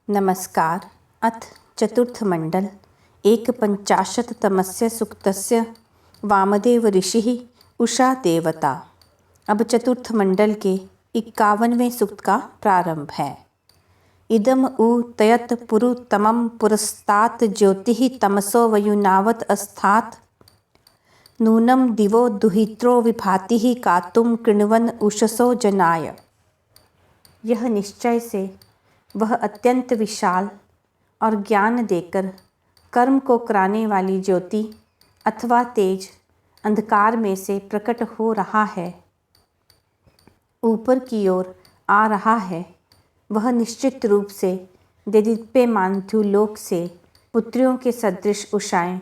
नमस्कार। अथ चतुर्थमण्डल एकपञ्चाशत्तमस्य सूक्तस्य वामदेव ऋषिः उषा देवता। अब चतुर्थ मंडल के 51वें सूक्त का प्रारंभ है। इदम उ तयत पुरु तमम पुरस्तात् ज्योतिः तमसो वयुनावत अस्तात् नूनम दिवो दुहित्रो विभातिः कातुम कृण्वन उषसो जनाय। यह निश्चय से वह अत्यंत विशाल और ज्ञान देकर कर्म को कराने वाली ज्योति अथवा तेज अंधकार में से प्रकट हो रहा है, ऊपर की ओर आ रहा है। वह निश्चित रूप से देदीप्यमान लोक से पुत्रियों के सदृश उषाएं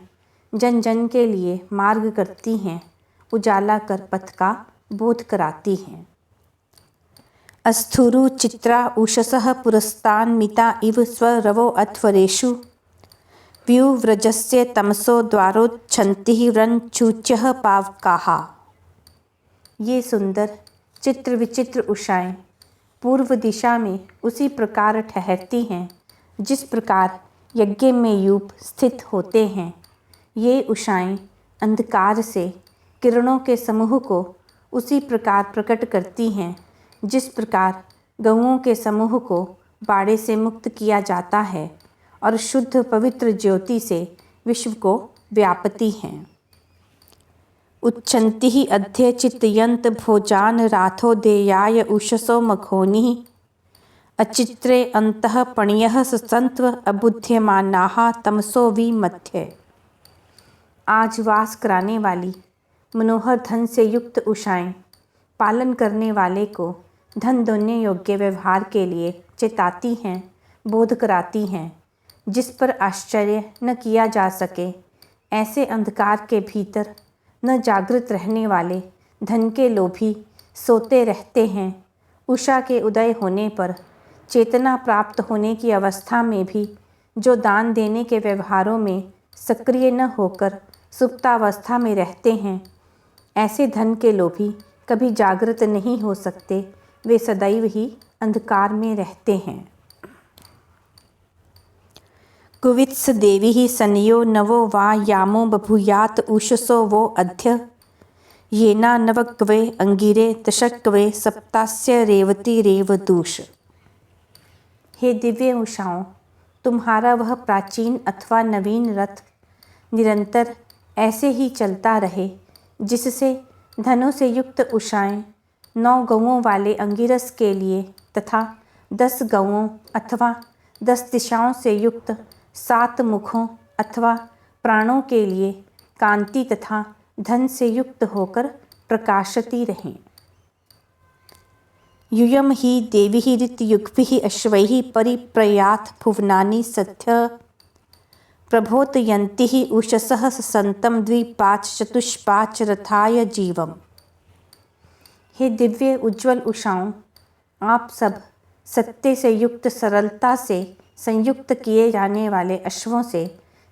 जन जन के लिए मार्ग करती हैं, उजाला कर पथ का बोध कराती हैं। अस्थुरु चित्रा उषसः पुरस्तान्मिता इव स्वरवो अध्वरेषु व्युव्रजस्य तमसो द्वारोच्छन्तिः रंचूच्यः पावकाः। ये सुंदर चित्र विचित्र उषाएं पूर्व दिशा में उसी प्रकार ठहरती हैं जिस प्रकार यज्ञ में यूप स्थित होते हैं। ये उषाएं अंधकार से किरणों के समूह को उसी प्रकार प्रकट करती हैं जिस प्रकार गऊओं के समूह को बाड़े से मुक्त किया जाता है और शुद्ध पवित्र ज्योति से विश्व को व्यापती हैं। उच्छन्ति अध्ये चितयन्त भोजान राथो देयाय उषसो मखोनिः अचित्रे अंतः पण्यः ससंत्व अबुध्यमानाः तमसो विमध्य। आज वास कराने वाली मनोहर धन से युक्त उषाएं पालन करने वाले को धन दोने योग्य व्यवहार के लिए चेताती हैं, बोध कराती हैं। जिस पर आश्चर्य न किया जा सके, ऐसे अंधकार के भीतर न जागृत रहने वाले धन के लोभी सोते रहते हैं। उषा के उदय होने पर चेतना प्राप्त होने की अवस्था में भी जो दान देने के व्यवहारों में सक्रिय न होकर सुप्तावस्था में रहते हैं, ऐसे धन के लोभी कभी जागृत नहीं हो सकते। वे सदैव ही अंधकार में रहते हैं। कुवित्स देवी सनयो नवो वा यामो बभूयात उषसो वो अध्य येना नवक्वे अंगिरे दशक्वे सप्तास्य रेवती रेवदूष। हे दिव्य उषाओं, तुम्हारा वह प्राचीन अथवा नवीन रथ निरंतर ऐसे ही चलता रहे जिससे धनों से युक्त उषाएं 9 गौओं वाले अंगिरस के लिए तथा 10 गौओं अथवा 10 दिशाओं से युक्त 7 मुखों अथवा प्राणों के लिए कांति तथा धन से युक्त होकर प्रकाशती रहें। यूयं हि देवी ऋतयुग्भिः अश्वैः परिप्रयाथ भुवनानि सद्य प्रबोधयन्ति उषसः ससन्तं द्विपाच चतुष्पाच रथाय जीवम्। हे दिव्य उज्ज्वल उषाओं, आप सब सत्य से युक्त सरलता से संयुक्त किए जाने वाले अश्वों से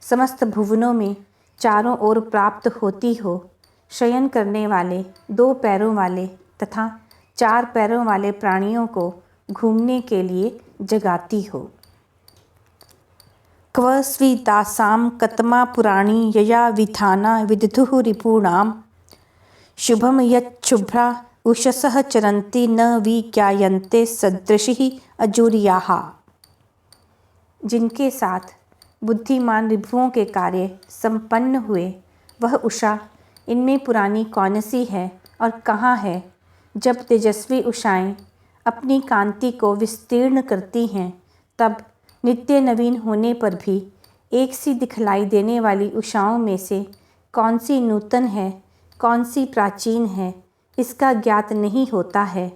समस्त भुवनों में चारों ओर प्राप्त होती हो। शयन करने वाले 2 पैरों वाले तथा 4 पैरों वाले प्राणियों को घूमने के लिए जगाती हो। क्व स्विदासां कतमा पुराणी यया विधाना विदधुः रिपूणां शुभम यच्छुभ्रा उषसः चरन्ति न विज्ञायन्ते सदृशिः अजूर्याः। जिनके साथ बुद्धिमान रिभुओं के कार्य संपन्न हुए, वह उषा इनमें पुरानी कौन सी है और कहाँ है। जब तेजस्वी उषाएं अपनी कांति को विस्तीर्ण करती हैं, तब नित्य नवीन होने पर भी एक सी दिखलाई देने वाली उषाओं में से कौन सी नूतन है, कौन सी प्राचीन है, इसका ज्ञात नहीं होता है।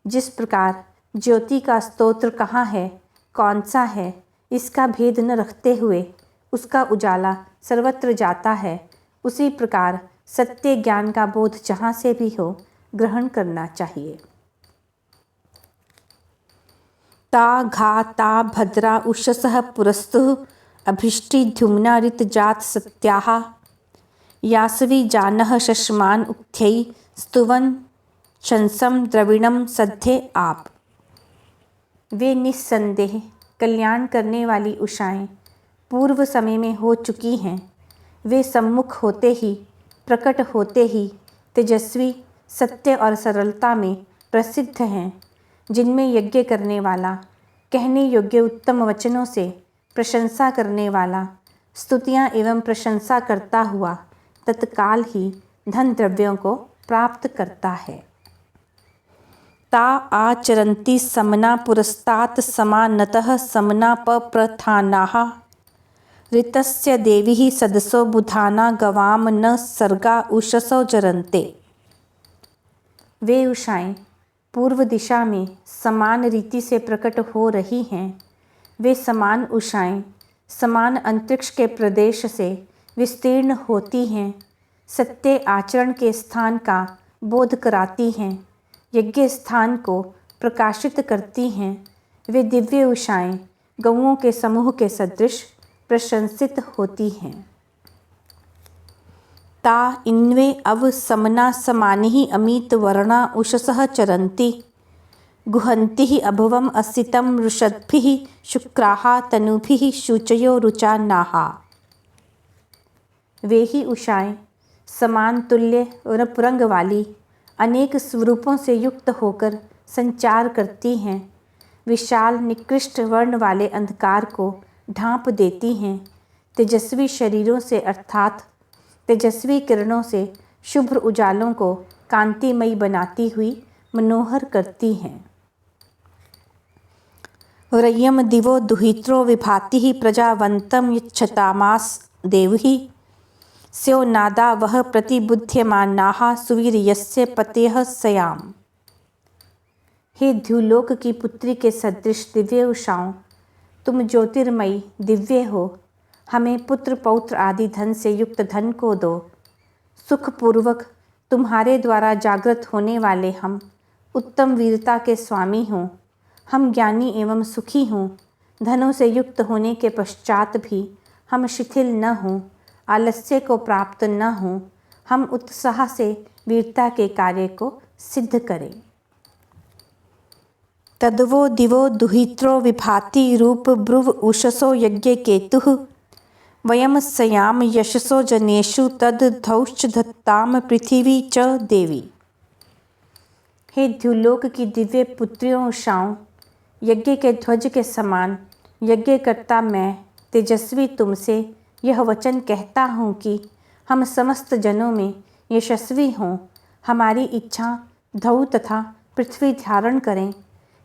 जिस प्रकार ज्योति का स्तोत्र कहाँ है, कौन सा है, इसका भेद न रखते हुए उसका उजाला सर्वत्र जाता है, उसी प्रकार सत्य ज्ञान का बोध जहाँ से भी हो ग्रहण करना चाहिए। ता घा ता भद्रा उषसः पुरस्तुः अभीष्टिद्युम्ना ऋतजात सत्याः यासवी जानः शश्मान उक्थ्यै स्तुवन शंसम द्रविणम सद्धे आप। वे निस्संदेह कल्याण करने वाली उषाएं पूर्व समय में हो चुकी हैं। वे सम्मुख होते ही, प्रकट होते ही तेजस्वी, सत्य और सरलता में प्रसिद्ध हैं, जिनमें यज्ञ करने वाला, कहने योग्य उत्तम वचनों से प्रशंसा करने वाला, स्तुतियाँ एवं प्रशंसा करता हुआ तत्काल ही धन द्रव्यों को प्राप्त करता है। ता आचरन्ति समना पुरस्तात् समानतः समना पप्रथानाः ऋतस्य देवी सदसो बुधाना गवाम न सर्गा उषसो जरन्ते। वे उषाएं पूर्व दिशा में समान रीति से प्रकट हो रही हैं। वे समान उषाएं समान अंतरिक्ष के प्रदेश से विस्तीर्ण होती हैं, सत्य आचरण के स्थान का बोध कराती हैं, यज्ञ स्थान को प्रकाशित करती हैं। वे दिव्य उषाएं गौओं के समूह के सदृश प्रशंसित होती हैं। ता इन्वे अव समना समानि अमित वर्णा उषसः चरन्ति गुहन्ति अभवम असितं रुषद्भिः शुक्राः तनुभिः शुचयो रुचान्नाः। वे ही उषाएं समान तुल्य रंग वाली अनेक स्वरूपों से युक्त होकर संचार करती हैं, विशाल निकृष्ट वर्ण वाले अंधकार को ढांप देती हैं, तेजस्वी शरीरों से अर्थात तेजस्वी किरणों से शुभ्र उजालों को कांतिमयी बनाती हुई मनोहर करती हैं। रय्यम दिवो दुहित्रो विभाति प्रजावंतम यच्छतामास देवहि स्यो नादा वह प्रतिबुध्यमानाः सुवीर्यस्य पतयः सयाम। हे द्युलोक की पुत्री के सदृश दिव्य उषाओं, तुम ज्योतिर्मयी दिव्य हो। हमें पुत्र पौत्र आदि धन से युक्त धन को दो। सुखपूर्वक तुम्हारे द्वारा जागृत होने वाले हम उत्तम वीरता के स्वामी हों। हम ज्ञानी एवं सुखी हों। धनों से युक्त होने के पश्चात भी हम शिथिल न हों, आलस्य को प्राप्त न हों। हम उत्साह से वीरता के कार्य को सिद्ध करें। तद्वो दिवो दुहित्रो विभाति रूप ब्रुव उषसो यज्ञ केतुः वयम सयाम यशसो जनेषु तद्धौश्च धत्ताम पृथिवी च देवी। हे द्युलोक की दिव्य पुत्रियों उषाओं, यज्ञ के ध्वज के समान यज्ञकर्ता मैं तेजस्वी तुमसे यह वचन कहता हूँ कि हम समस्त जनों में यशस्वी हों। हमारी इच्छा धौ तथा पृथ्वी धारण करें।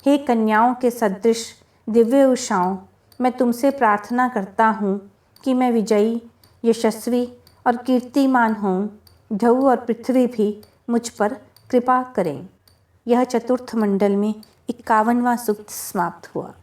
हे कन्याओं के सदृश दिव्य उषाओं, मैं तुमसे प्रार्थना करता हूँ कि मैं विजयी, यशस्वी और कीर्तिमान हूँ। धौ और पृथ्वी भी मुझ पर कृपा करें। यह चतुर्थ मंडल में 51वां सूक्त समाप्त हुआ।